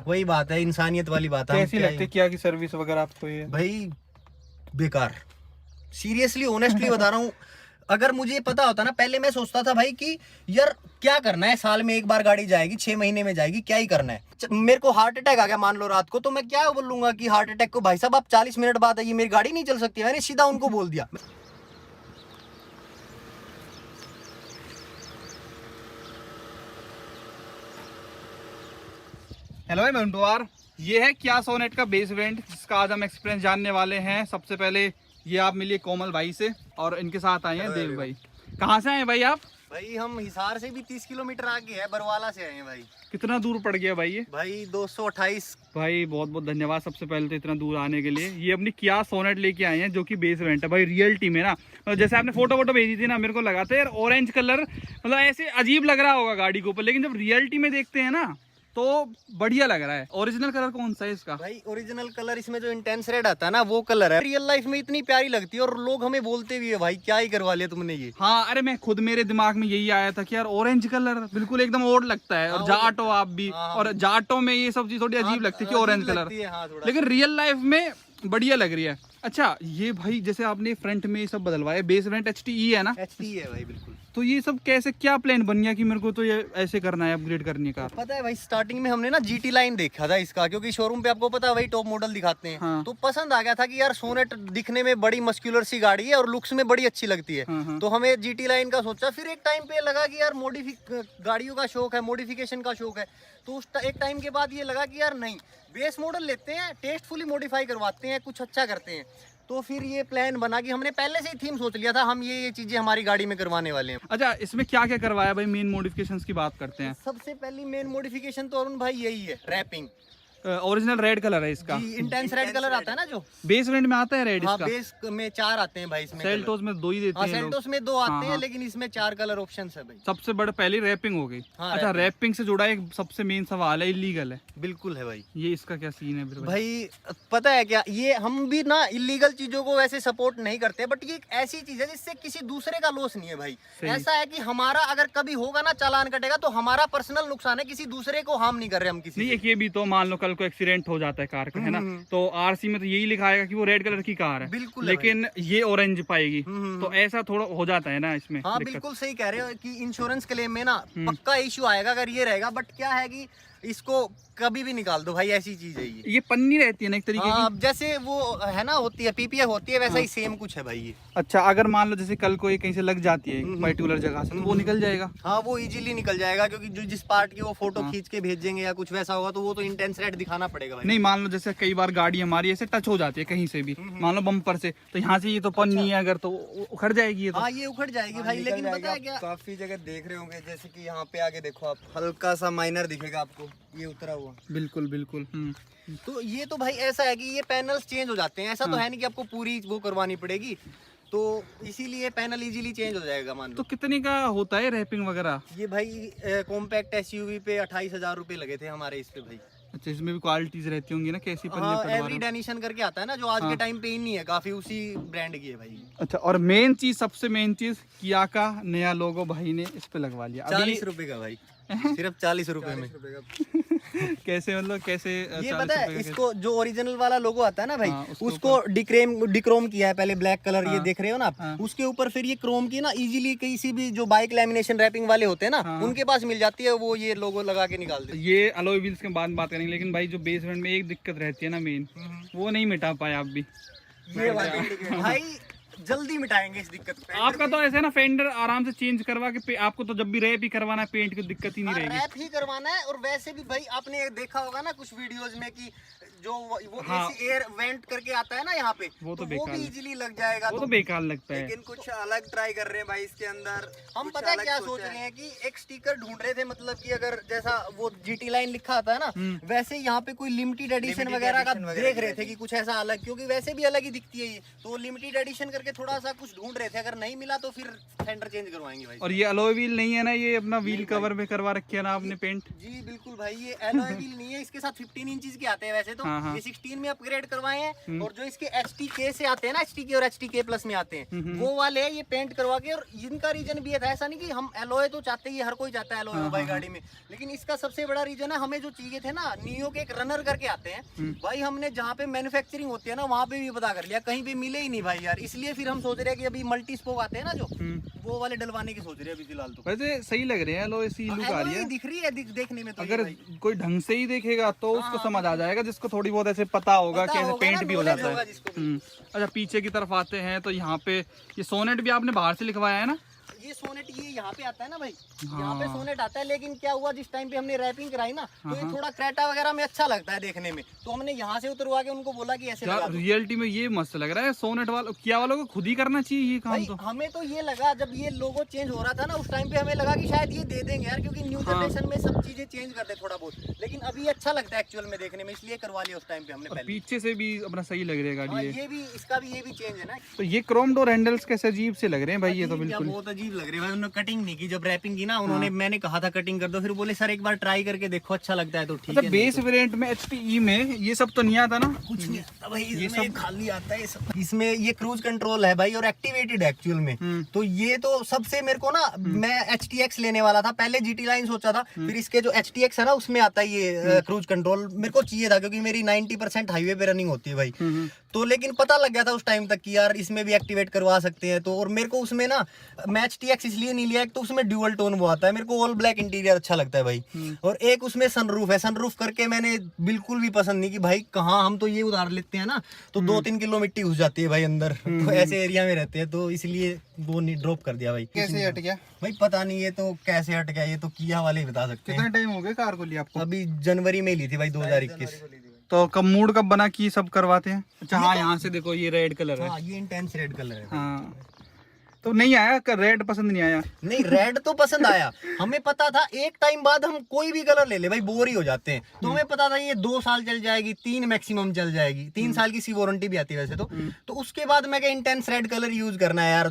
वही बात है, इंसानियत वाली बात है। कैसी लगती है क्या की सर्विस वगैरह आपको ये? भाई बेकार, सीरियसली ऑनेस्टली बता रहा हूँ। अगर मुझे पता होता ना, पहले मैं सोचता था भाई कि यार क्या करना है, साल में एक बार गाड़ी जाएगी, 6 महीने में जाएगी, क्या ही करना है। मेरे को हार्ट अटैक आ गया मान लो रात को, तो मैं क्या बोलूंगा कि हार्ट अटैक को भाई साहब आप 40 मिनट बाद आइए, मेरी गाड़ी नहीं चल सकती। मैंने सीधा उनको बोल दिया। हेलो मैं मंटुआर, ये है किया सोनेट का बेस वेरिएंट जिसका आज हम एक्सपीरियंस जानने वाले हैं। सबसे पहले ये आप मिलिए कोमल भाई से और इनके साथ आए हैं देव भाई। कहाँ से आए भाई आप? भाई हम हिसार से भी 30 किलोमीटर आगे है, बरवाला से आए हैं भाई। कितना दूर पड़ गया भाई ये? भाई 228। भाई बहुत बहुत धन्यवाद सबसे पहले तो इतना दूर आने के लिए। ये अपनी किया सोनेट लेके आए हैं जो कि बेस वेरिएंट है भाई, रियल टीम है ना। और जैसे आपने फोटो भेजी थी ना, मेरे को लगा था यार ऑरेंज कलर मतलब ऐसे अजीब लग रहा होगा गाड़ी के ऊपर, लेकिन जब रियलिटी में देखते हैं ना तो बढ़िया लग रहा है। ओरिजिनल कलर कौन सा है इसका? भाई ओरिजिनल कलर इसमें जो इंटेंस रेड आता है ना, वो कलर है। रियल लाइफ में इतनी प्यारी लगती है और लोग हमें बोलते भी है भाई क्या ही करवा लिया तुमने ये। हाँ अरे मैं खुद, मेरे दिमाग में यही आया था कि यार ऑरेंज कलर बिल्कुल एकदम ओड लगता है। और जाट हो आप भी, और जाटों में ये सब चीज थोड़ी अजीब लगती है कि ऑरेंज कलर, लेकिन रियल लाइफ में बढ़िया लग रही है। अच्छा ये भाई जैसे आपने फ्रंट में ये सब बदलवाया, बेस वेरिएंट HTE है ना? HTE है भाई बिल्कुल। तो ये सब कैसे, क्या प्लान बन गया कि मेरे को तो ये ऐसे करना है, अपग्रेड करने का? पता है भाई, स्टार्टिंग में हमने ना GT लाइन देखा था इसका, क्योंकि शोरूम पे आपको पता है वही टॉप मॉडल दिखाते हैं। हाँ। तो पसंद आ गया था कि यार सोनेट दिखने में बड़ी मस्कुलर सी गाड़ी है और लुक्स में बड़ी अच्छी लगती है। हाँ। तो हमें GT लाइन का सोचा। फिर एक टाइम पे लगा कि यार गाड़ियों का शौक है, मॉडिफिकेशन का शौक है। तो उस एक टाइम के बाद ये लगा कि यार नहीं, बेस मॉडल लेते हैं, टेस्टफुली मॉडिफाई करवाते हैं, कुछ अच्छा करते हैं। तो फिर ये प्लान बना कि हमने पहले से ही थीम सोच लिया था, हम ये चीजें हमारी गाड़ी में करवाने वाले हैं। अच्छा इसमें क्या क्या करवाया भाई? मेन मॉडिफिकेशंस की बात करते हैं। सबसे पहली मेन मॉडिफिकेशन तो अरुण भाई यही है, रैपिंग। ओरिजिनल रेड कलर है इसका? इंटेंस रेड कलर आता है ना जो बेस वेरिएंट में आता है रेड हाँ, इसका? बेस में 4 आते हैं भाई इसमें। सेल्टोस में 2 ही देते हैं लोग। सेल्टोस में 2 आते हैं, हाँ। लेकिन इसमें 4 कलर ऑप्शंस है भाई। सबसे बड़ा पहली रैपिंग हो गई। हाँ, अच्छा रैपिंग से जुड़ा एक सबसे मेन सवाल है, इलीगल है? बिल्कुल है भाई। ये इसका क्या सीन है फिर भाई पता है क्या, ये हम भी ना इलीगल चीजों को वैसे सपोर्ट नहीं करते, बट ये एक ऐसी चीज है जिससे किसी दूसरे का लॉस नहीं है भाई। ऐसा है कि हमारा अगर कभी होगा ना चालान कटेगा तो हमारा पर्सनल नुकसान है, किसी दूसरे को हार्म नहीं कर रहे हम किसी। नहीं, एक ये भी तो मान लो कल को एक्सीडेंट हो जाता है कार का, है ना, तो RC में तो यही लिखा आएगा कि वो रेड कलर की कार है, बिल्कुल, लेकिन ये ऑरेंज पाएगी। तो ऐसा थोड़ा हो जाता है ना इसमें। हाँ बिल्कुल सही कह रहे हो कि इंश्योरेंस क्लेम में ना पक्का इश्यू आएगा अगर ये रहेगा, बट क्या है कि इसको कभी भी निकाल दो भाई, ऐसी चीज है ये पन्नी रहती है ना एक तरीके की? जैसे वो है ना, होती है PPF होती है, वैसा ही सेम कुछ है भाई ये। अच्छा अगर मान लो जैसे कल को ये कहीं से लग जाती है पर्टिकुलर जगह से, तो वो निकल जाएगा? हाँ वो इजीली निकल जाएगा, क्योंकि जो जिस पार्ट की वो फोटो खींच के भेजेंगे या कुछ वैसा होगा तो वो तो इंटेंस रेड दिखाना पड़ेगा भाई। नहीं मान लो जैसे कई बार गाड़ी हमारी ऐसे टच हो जाती है कहीं से भी, मान लो बम्पर से, तो यहाँ से ये तो पन्नी है अगर, तो उखड़ जाएगी ये तो? हाँ ये उखड़ जाएगी भाई, लेकिन पता है क्या, काफी जगह देख रहे होंगे, जैसे कि यहाँ पे आगे देखो आप, हल्का सा माइनर दिखेगा आपको, ये उतरा हुआ। बिल्कुल बिल्कुल। तो ये तो भाई ऐसा है कि ये पैनल्स चेंज हो जाते हैं, ऐसा तो है नहीं कि आपको पूरी वो करवानी पड़ेगी, तो इसीलिए पैनल इजीली चेंज हो जाएगा मान लो। तो कितने का होता है रैपिंग वगैरह? ये भाई कॉम्पैक्ट SUV पे 28,000 रुपए लगे थे हमारे इस पे भाई। अच्छा इसमें भी क्वालिटीज रहती होंगी ना, कैसी पन्नी हाँ, पटवा एवरी रहे हो? डेनिशन करके आता है ना, जो आज के टाइम पे इन नहीं है, काफी उसी ब्रांड की है भाई। अच्छा और मेन चीज, सबसे मेन चीज, किया का नया लोगो भाई ने इस पे लगवा लिया। 40 रुपए का भाई, सिर्फ 40 रुपए में। कैसे मतलब कैसे? ये पता है, इसको जो ओरिजिनल वाला लोगो आता है ना भाई, हाँ, उसको डिक्रोम किया है पहले, ब्लैक कलर ये हाँ, देख रहे हो ना आप, हाँ, उसके ऊपर फिर ये क्रोम की ना इजीली किसी भी जो बाइक लैमिनेशन रैपिंग वाले होते हैं ना, हाँ, उनके पास मिल जाती है, वो ये लोगो लगा के निकाल देते हैं। ये अलॉय व्हील्स के बाद बात करेंगे, लेकिन भाई जो बेस वेरिएंट में एक दिक्कत रहती है ना मेन, वो नहीं मिटा पाए आप भी। ये भाई जल्दी मिटाएंगे इस दिक्कत को। आपका तो ऐसे ना फेंडर आराम से चेंज करवा के आपको तो जब भी रैप ही करवाना है, पेंट की दिक्कत ही नहीं रहेगी। रैप ही करवाना है, और वैसे भी भाई आपने देखा होगा ना कुछ वीडियोस में कि जो वो हाँ, एयर वेंट करके आता है ना यहाँ पे, वो तो वो बेकार भी इजीली लग जाएगा। वो तो बेकार लगता है। लेकिन कुछ अलग ट्राई कर रहे हैं भाई इसके अंदर। हम पता है क्या सोच रहे हैं कि एक स्टिकर ढूंढ रहे थे, मतलब कि अगर जैसा वो GT लाइन लिखा आता है ना, वैसे यहाँ पे कोई लिमिटेड एडिशन वगैरह का देख रहे थे कि कुछ ऐसा अलग, क्योंकि वैसे भी अलग ही दिखती है ये, तो लिमिटेड एडिशन करके थोड़ा सा कुछ ढूंढ रहे थे। अगर नहीं मिला तो फिर फेंडर चेंज करवाएंगे भाई। और ये अलॉय व्हील नहीं है ना, ये अपना व्हील कवर में करवा रखे है ना आपने पेंट? जी बिल्कुल भाई, ये एलॉय व्हील नहीं है, इसके साथ 15 इंचेस के आते हैं वैसे तो, हाँ, हाँ। ये 16 में अपग्रेड करवाए हैं, और जो इसके HTK से आते हैं ना, HTK और HTK प्लस में आते हैं, वो वाले ये पेंट करवा के। और इनका रीजन भी है था, ऐसा नहीं कि हम एलॉय तो चाहते ही, हर कोई चाहता है एलॉय हो भाई गाड़ी में, लेकिन इसका सबसे बड़ा रीजन है, हमें जो चाहिए थे ना, नियो के एक रनर करके आते हैं भाई, हमने जहाँ पे मैन्युफैक्चरिंग होती है ना, वहाँ पे भी पता कर लिया, कहीं भी मिले ही नहीं भाई यार। इसलिए फिर हम सोच रहे हैं कि अभी मल्टी स्पोक आते हैं ना जो, वो वाले डलवाने की सोच रहे हैं अभी फिलहाल। तो वैसे सही लग रहे हैं, लो ऐसी लुक आ रही है, दिख रही है देखने में तो। अगर कोई ढंग से ही देखेगा तो उसको समझ आ जाएगा, जिसको थोड़ी बहुत ऐसे पता होगा कि ऐसे पेंट भी हो जाता है। अच्छा, पीछे की तरफ आते हैं तो यहाँ पे ये सोनेट भी आपने बाहर से लिखवाया है ना? ये सोनेट ये यहाँ पे आता है ना भाई, यहाँ पे सोनेट आता है, लेकिन क्या हुआ जिस टाइम पे हमने रैपिंग कराई ना, तो ये थोड़ा क्रेटा वगैरह में अच्छा लगता है देखने में, तो हमने यहाँ से उतरवा के उनको बोला कि ऐसे लगा दो। रियलिटी में ये मस्त लग रहा है, सोनेट वालों किया वालों को खुद ही करना चाहिए ये काम। भाई तो हमें तो ये लगा, जब ये लोगो चेंज हो रहा था ना, उस टाइम पे हमें लगा कि शायद ये दे देंगे यार, क्योंकि न्यू जनरेशन में सब चीजें चेंज करते थोड़ा बहुत, लेकिन अभी अच्छा लगता है एक्चुअल में देखने में, इसलिए करवा लिया उस टाइम पे हमने। पीछे से भी अपना सही लग रही है गाड़ी। ये भी इसका भी ये भी चेंज है ना। तो ये क्रोम डोर हैंडल्स कैसे अजीब से लग रहे हैं भाई, ये तो बिल्कुल बहुत अजीब लग रहे हैं भाई। उन्होंने कटिंग नहीं की, जब रैपिंग की ना उन्होंने, मैंने कहा था कटिंग कर दो, फिर बोले सर एक बार ट्राई करके देखो, अच्छा लगता है तो ठीक है। बेस वेरिएंट में HPE में ये सब तो नहीं आता ना? कुछ नहीं आता भाई, ये सब खाली आता है सब। इसमें ये क्रूज कंट्रोल है भाई, और एक्टिवेटेड है एक्चुअल में। तो ये तो सबसे मेरे को ना, मैं HTX लेने वाला था पहले, GT लाइन सोचा था, फिर इसके जो HTX है ना उसमें आता है ये क्रूज कंट्रोल, मेरे को चाहिए था क्योंकि मेरी 90% हाईवे पे रनिंग होती है भाई। तो लेकिन पता लग गया था उस टाइम तक कि यार इसमें भी एक्टिवेट करवा सकते हैं, तो और मेरे को उसमें ना, मैं HTX इसलिए नहीं लिया, एक तो उसमें ड्यूअल टोन वो आता है, मेरे को ऑल ब्लैक इंटीरियर अच्छा लगता है भाई, और एक उसमें सनरूफ है। सनरूफ करके मैंने बिल्कुल भी पसंद नहीं कि भाई कहाँ, हम तो ये उतार लेते हैं ना तो 2-3 किलो मिट्टी घुस जाती है भाई अंदर, तो ऐसे एरिया में रहते हैं, तो इसलिए वो नहीं ड्रॉप कर दिया भाई। कैसे हट गया भाई पता नहीं ये तो कैसे हट गया, ये तो किया वाले ही बता सकते हैं। कितना टाइम हो गया कार को लिया आपको? अभी जनवरी में ली थी भाई, 2021। तो कब मूड कब बना कि सब करवाते हैं? अच्छा हाँ, यहाँ से देखो ये रेड कलर है। हाँ ये इंटेंस रेड कलर है। हाँ, तो नहीं आया, रेड पसंद नहीं आया? नहीं, रेड तो पसंद आया, हमें पता था एक टाइम बाद हम कोई भी कलर ले ले भाई बोर ही हो जाते हैं, तो हमें पता था ये 2 साल चल जाएगी, 3 मैक्सिमम चल जाएगी, 3 साल की सी वारंटी भी आती है वैसे तो उसके बाद मैं क्या इंटेंस रेड कलर यूज करना है यार,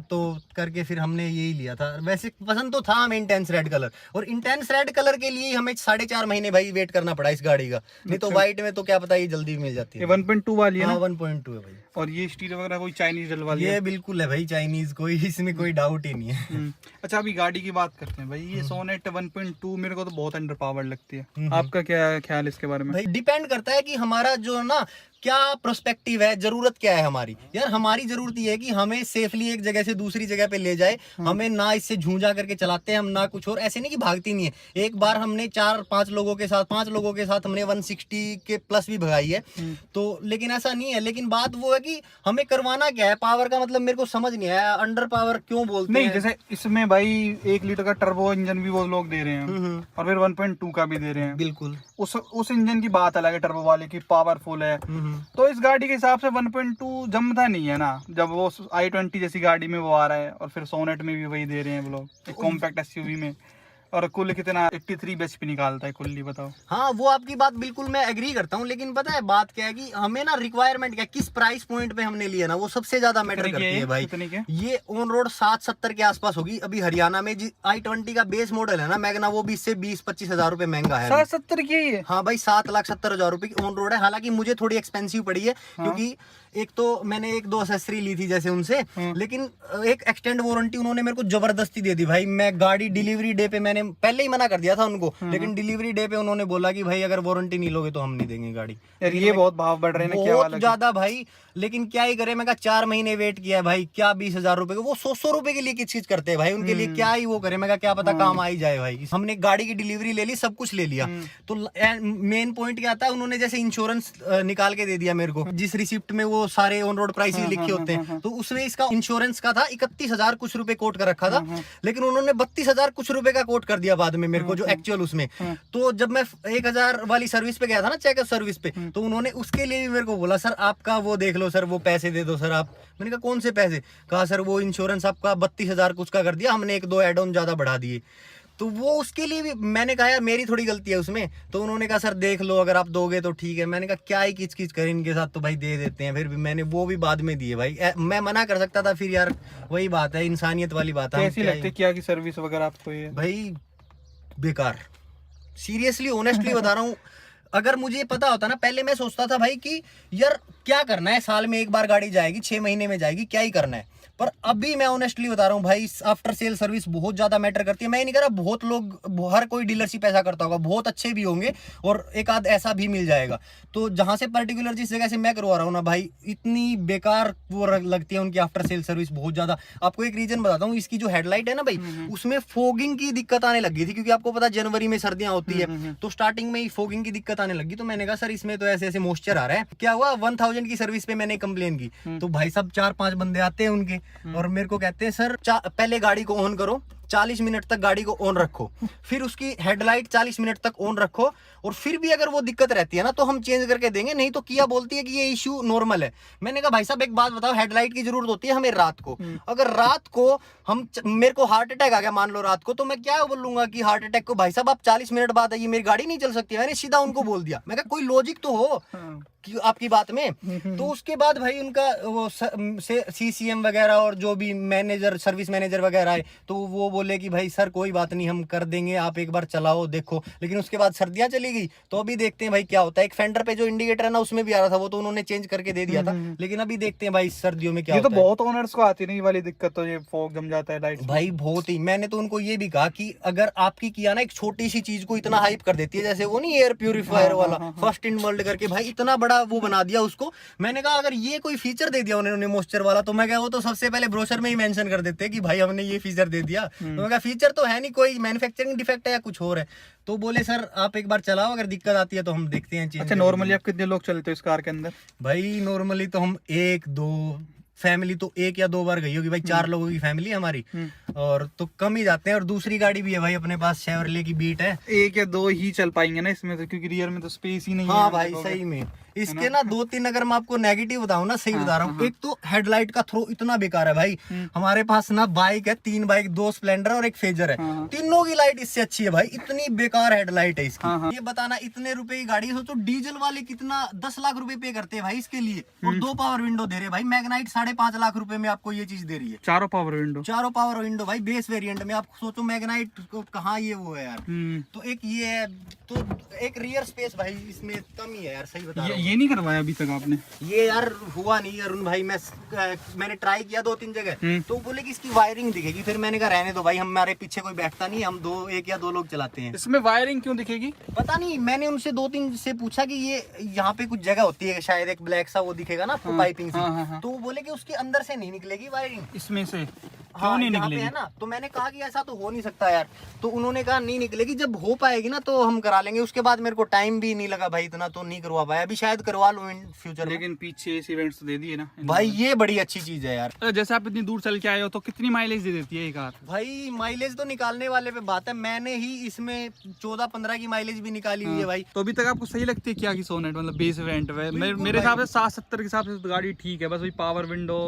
तो करके फिर हमने यही लिया था। वैसे पसंद तो था हमें इंटेंस रेड कलर, और इंटेंस रेड कलर के लिए हमें 4.5 महीने भाई वेट करना पड़ा इस गाड़ी का, नहीं तो व्हाइट में तो क्या पता ये जल्दी मिल जाती है। 1.2 वाली है ना? 1.2 है भाई। और ये स्टीरियो वगैरह कोई चाइनीज डलवा लिया? ये बिल्कुल है भाई चाइनीज, कोई इसमें कोई डाउट ही नहीं है। अच्छा, अभी गाड़ी की बात करते हैं भाई, ये सोनेट 1.2 मेरे को तो बहुत अंडर पावर लगती है, आपका क्या ख्याल है इसके बारे में? भाई डिपेंड करता है कि हमारा जो ना क्या प्रोस्पेक्टिव है, जरूरत क्या है हमारी। यार हमारी जरूरत ये है कि हमें सेफली एक जगह से दूसरी जगह पे ले जाए, हमें ना इससे झूझा करके चलाते हैं हम, ना कुछ और, ऐसे नहीं कि भागती नहीं है। एक बार हमने 4-5 लोगों के साथ, 5 लोगों के साथ हमने 160 के प्लस भी भगाई है, तो लेकिन ऐसा नहीं है। लेकिन बात वो है कि हमें करवाना क्या है, पावर का मतलब मेरे को समझ नहीं आया, अंडर पावर क्यों बोलते नहीं हैं। जैसे इसमें भाई 1 लीटर का टर्बो इंजन भी वो लोग दे रहे हैं, और फिर 1.2 का भी दे रहे हैं। बिल्कुल, उस इंजन की बात अलग है, टर्बो वाले की पावरफुल है। तो इस गाड़ी के हिसाब से 1.2 जमता नहीं है ना, जब वो i20 जैसी गाड़ी में वो आ रहा है, और फिर सोनेट में भी वही दे रहे हैं वो लोग, कॉम्पैक्ट एसयूवी में, और कुल कितना 83 bhp निकालता है कुल, बताओ। हाँ वो आपकी बात बिल्कुल मैं एग्री करता हूँ, लेकिन पता है बात क्या है कि हमें ना रिक्वायरमेंट क्या, किस प्राइस पॉइंट पे हमने लिया ना, वो सबसे ज्यादा मैटर करती है भाई। ये ऑन रोड 60-70 के आसपास होगी। अभी हरियाणा में i20 का बेस मॉडल है ना मैगना, वो भी इससे 20-25 हजार रुपए महंगा है। 70 की है? हाँ भाई, 7,70,000 रुपए की ऑन रोड है। हालांकि मुझे थोड़ी एक्सपेंसिव पड़ी है, क्योंकि एक तो मैंने 1-2 एक्सेसरी ली थी जैसे उनसे, लेकिन एक एक्सटेंड वारंटी उन्होंने मेरे को जबरदस्ती दे दी भाई। मैं गाड़ी डिलीवरी डे पे, मैंने पहले ही मना कर दिया था उनको, लेकिन डिलीवरी डे पे उन्होंने बोला कि भाई अगर वारंटी नहीं लोगे तो हम नहीं देंगे गाड़ी। यार ये बहुत भाव बढ़ रहे हैं, क्या बहुत ज्यादा भाई, लेकिन क्या ही करे। मैं कहा 4 महीने वेट किया भाई, क्या 20,000 रुपए को, वो 100 रुपए के लिए किस चीज करते हैं भाई, उनके लिए क्या ही वो करे। मैं कहा क्या पता काम आ ही जाए भाई। हमने गाड़ी की डिलीवरी ले ली, सब कुछ ले लिया, तो मेन पॉइंट क्या आता है, उन्होंने जैसे इंश्योरेंस निकाल के दे दिया मेरे को, जिस रिसिप्ट में वो सारे ऑन रोड प्राइस लिखे होते हैं, तो उसमें इसका इंश्योरेंस का था 31,000 कुछ रुपए कोट कर रखा था, लेकिन उन्होंने 32,000 कुछ रुपए का कोट कर दिया बाद में मेरे को, जो एक्चुअल उसमें। तो जब मैं 1,000 वाली सर्विस पे गया था ना, चेकअप सर्विस पे, तो उन्होंने उसके लिए भी मेरे को बोला सर आपका वो देख लो सर, वो पैसे दे दो सर आप। मैंने कहा कौन से पैसे? कहा सर वो इंश्योरेंस आपका 32,000 कुछ का कर दिया हमने, 1-2 एड ऑन ज्यादा बढ़ा दिए। तो वो उसके लिए भी मैंने कहा यार मेरी थोड़ी गलती है उसमें, तो उन्होंने कहा सर देख लो अगर आप दोगे तो ठीक है। मैंने कहा क्या ही किच किच करें इनके साथ, तो भाई दे देते हैं। फिर भी मैंने वो भी बाद में दिए भाई, मैं मना कर सकता था फिर यार, वही बात है इंसानियत वाली बात है। कैसी लगती है क्या की सर्विस वगैरह आपको? ये भाई बेकार, सीरियसली ऑनेस्टली बता रहा हूँ। अगर मुझे पता होता ना, पहले मैं सोचता था भाई कि यार क्या करना है, साल में एक बार गाड़ी जाएगी, 6 महीने में जाएगी, क्या ही करना है। पर अभी मैं ऑनेस्टली बता रहा हूँ भाई, आफ्टर सेल सर्विस बहुत ज्यादा मैटर करती है। मैं नहीं कह रहा बहुत लोग, हर कोई डीलरशिप ऐसा करता होगा, बहुत अच्छे भी होंगे और एक आध ऐसा भी मिल जाएगा। तो जहां से पर्टिकुलर जिस जगह से मैं करवा रहा हूँ ना भाई, इतनी बेकार वो लगती है उनकी आफ्टर सेल सर्विस बहुत ज्यादा। आपको एक रीजन बताता हूँ, इसकी जो हेडलाइट है ना भाई, उसमें फोगिंग की दिक्कत आने लगी थी, क्योंकि आपको पता जनवरी में सर्दियां होती है, तो स्टार्टिंग में ही फोगिंग की दिक्कत आने लगी। तो मैंने कहा सर इसमें तो ऐसे ऐसे मॉइस्चर आ रहा है। क्या हुआ, 1000 की सर्विस पे मैंने कंप्लेन की, तो भाई साहब 4-5 बंदे आते हैं उनके और मेरे को कहते हैं सर पहले गाड़ी को ऑन करो, 40 मिनट तक गाड़ी को ऑन रखो, फिर उसकी हेडलाइट 40 मिनट तक ऑन रखो, और फिर भी अगर वो दिक्कत रहती है ना तो हम चेंज करके देंगे, नहीं तो किया बोलती है कि ये इश्यू नॉर्मल है। मैंने कहा भाई साहब एक बात बताओ, हेडलाइट की जरूरत होती है हमें रात को, अगर रात को मेरे को हार्ट अटैक आ गया मान लो रात को, तो मैं क्या बोलूंगा कि हार्ट अटैक को भाई साहब आप 40 मिनट बाद आइए, मेरी गाड़ी नहीं चल सकती। मैंने सीधा उनको बोल दिया, मैं कहा कोई लॉजिक तो हो आपकी बात में। तो उसके बाद भाई उनका वो CCM वगैरह और जो भी मैनेजर, सर्विस मैनेजर वगैरह आए, तो वो बोले कि भाई सर कोई बात नहीं, हम कर देंगे, आप एक बार चलाओ देखो। लेकिन उसके बाद सर्दियां चली गई, तो अभी देखते हैं भाई क्या होता है। एक फेंडर पे जो इंडिकेटर है ना उसमें भी आ रहा था, वो तो उन्होंने चेंज करके दे दिया था, लेकिन अभी देखते हैं भाई सर्दियों में क्या ये होता तो है। बहुत ओनर्स को आती नहीं वाली दिक्कत, तो ये फॉग जम जाता है लाइट भाई बहुत ही। मैंने तो उनको ये भी कहा कि अगर आपकी किया ना एक छोटी सी चीज को इतना हाइप कर देती है, जैसे वो नहीं एयर प्यूरिफायर वाला फर्स्ट इन वर्ल्ड करके, भाई इतना बड़ा वो बना दिया उसको। मैंने कहा अगर ये कोई फीचर दे दिया उन्होंने मॉइस्चर वाला, तो मैं क्या वो तो सबसे पहले ब्रोशर में ही मेंशन कर देते कि भाई हमने ये फीचर दे दिया। तो मैं कहा फीचर तो है नहीं, कोई मैन्युफैक्चरिंग डिफेक्ट है या कुछ और है। तो बोले सर आप एक बार चलाओ, अगर दिक्कत आती है तो हम देखते हैं चेंज। अच्छा, नॉर्मली आप कितने लोग चलते हो इस कार के अंदर? भाई नॉर्मली तो हम 1-2 फैमिली तो 1 या 2 बार गई होगी भाई, 4 लोगों की फैमिली हमारी, और तो कम ही जाते हैं। और दूसरी गाड़ी भी है भाई अपने पास, शेवरले की बीट है। 1 या 2 ही चल पाएंगे ना इसमें तो, क्योंकि रियर में तो स्पेस ही नहीं है। हाँ भाई सही में इसके ना 2-3 अगर मैं आपको नेगेटिव बताऊं ना, सही बता रहा हूँ। एक तो हेडलाइट का थ्रो इतना बेकार है भाई, हमारे पास ना बाइक है, 3 बाइक, 2 स्प्लेंडर और एक फेजर है, तीनों की लाइट इससे अच्छी है भाई, इतनी बेकार हेडलाइट है इसकी। ये बताना इतने रुपए की गाड़ी, सोचो डीजल वाले कितना 10 लाख रुपए पे करते हैं भाई इसके लिए, और 2 पावर विंडो दे रहे भाई। मैग्नाइट 5.5 लाख रुपए में आपको ये चीज दे रही है, 4 पावर विंडो, 4 पावर विंडो भाई बेस वेरिएंट में। आप सोचो मैग्नाइट को कहाँ ये वो है यार। तो एक ये है, तो एक रियर स्पेस भाई इसमें कम ही है यार, सही बता रहा हूं। ये नहीं करवाया अभी तक आपने? ये यार हुआ नहीं अरुण भाई, मैंने ट्राई किया 2-3 जगह, तो बोले कि इसकी वायरिंग दिखेगी, फिर मैंने कहा रहने दो भाई, हमारे पीछे कोई बैठता नहीं, हम 1 या 2 लोग चलाते हैं। इसमें वायरिंग क्यों दिखेगी? पता नहीं, मैंने उनसे 2-3 से पूछा कि ये यहाँ पे कुछ जगह होती है शायद, एक ब्लैक सा वो दिखेगा ना आपको पाइपिंग से, तो वो बोले कि उसके अंदर से नहीं निकलेगी वायरिंग, इसमें से हाँ क्यों नहीं यहाँ पे निकलेगी? है ना। तो मैंने कहा कि ऐसा तो हो नहीं सकता यार, तो उन्होंने कहा नहीं निकलेगी, जब हो पाएगी ना तो हम करा लेंगे। उसके बाद मेरे को टाइम भी नहीं लगा भाई इतना, तो नहीं करवा पाया, अभी शायद करवा लूं इन फ्यूचर में। लेकिन पीछे इस इवेंट्स तो दे दिए ना भाई, ये बड़ी अच्छी चीज है यार। जैसे आप इतनी दूर चल के आए हो तो कितनी माइलेज दे देती है ये कार? भाई माइलेज तो निकालने वाले पे बात है, मैंने ही इसमें 14-15 की माइलेज भी निकाली हुई है भाई। तो अभी तक आपको सही लगती है क्या कि सोनेट, मतलब बेस वेरिएंट है? मेरे हिसाब से 60-70 के हिसाब से तो गाड़ी ठीक है, बस वही पावर विंडो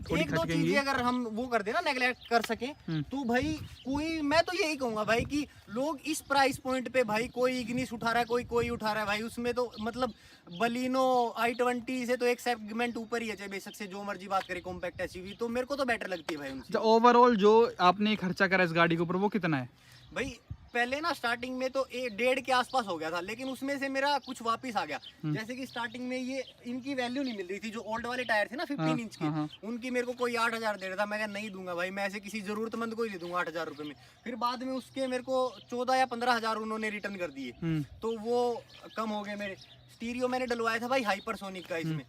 थोड़ी 1-2 खटकेंगी। चीजें अगर हम वो कर दे ना, नेगलेक्ट कर सके, तो भाई कोई, मैं तो यही कहूंगा भाई कि लोग इस प्राइस पॉइंट पे भाई, कोई इग्निस उठा रहा है, कोई उठा रहा है भाई, उसमें तो मतलब बलिनो i20 से तो एक सेगमेंट ऊपर ही है, चाहे बेशक से जो मर्जी बात करे कॉम्पैक्ट एसयूवी, तो मेरे को तो बेटर लगती है भाई उनसे। ओवरऑल जो आपने खर्चा करा इस गाड़ी के ऊपर वो कितना है? भाई पहले ना स्टार्टिंग में तो 1.5 के आसपास हो गया था, लेकिन उसमें से मेरा कुछ वापस आ गया। जैसे कि स्टार्टिंग में ये इनकी वैल्यू नहीं मिल रही थी, जो ओल्ड वाले टायर थे ना 15 इंच के, उनकी मेरे को कोई 8,000 दे रहा था। मैं कहा नहीं दूंगा भाई, मैं ऐसे किसी जरूरतमंद को ही दे दूंगा 8,000 रुपए में। फिर बाद में उसके मेरे को 14 या 15,000 उन्होंने रिटर्न कर दिए, तो वो कम हो गए मेरे। स्टीरियो मैंने डलवाया था भाई हाइपरसोनिक का इसमें,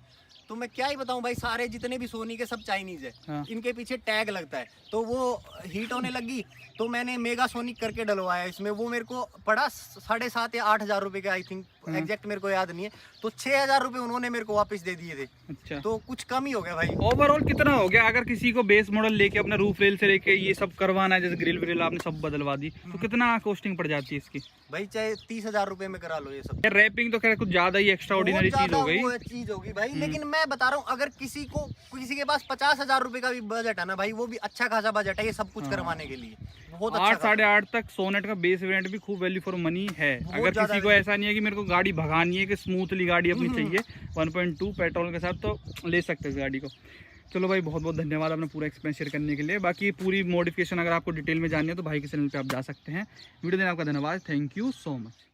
तो मैं क्या ही बताऊं भाई, सारे जितने भी सोनी के सब चाइनीज है, इनके पीछे टैग लगता है, तो वो हीट होने लगी, तो मैंने मेगा सोनिक करके डलवाया इसमें। वो मेरे को पड़ा 7,500 या 8,000 रुपए का, आई थिंक एग्जैक्ट मेरे को याद नहीं है, तो 6,000 रुपए उन्होंने मेरे को वापस दे दिए थे। अच्छा, तो कुछ कम ही हो गया भाई। ओवरऑल कितना हो गया? अगर किसी को बेस मॉडल लेके अपना रूफ रेल से लेके ये सब करवाना है, जैसे ग्रिल व्रिल आपने सब बदलवा दी, तो कितना कॉस्टिंग पड़ जाती है इसकी? भाई चाहे 30,000 रुपए में करा लो ये सब। रैपिंग तो खैर कुछ ज्यादा ही एक्स्ट्रा ऑर्डिनरी चीज हो गई, चीज होगी भाई, लेकिन मैं बता रहा हूँ अगर किसी के पास 50,000 रुपए का भी बजट है ना भाई, वो भी अच्छा खासा बजट है ये सब कुछ करवाने के लिए, बहुत अच्छा। 8-8.5 तक सोनेट का बेस वेरिएंट भी खूब वैल्यू फॉर मनी है। अगर किसी को ऐसा नहीं है कि मेरे को गाड़ी भगानी है, कि स्मूथली गाड़ी अपनी चाहिए 1.2 पेट्रोल के साथ, तो ले सकते हैं इस गाड़ी को। चलो भाई, बहुत बहुत धन्यवाद अपना पूरा एक्सपीरियंस शेयर करने के लिए। बाकी पूरी मॉडिफिकेशन अगर आपको डिटेल में जाननी है तो भाई के चैनल पे आप जा सकते हैं। वीडियो देने आपका धन्यवाद, थैंक यू सो मच।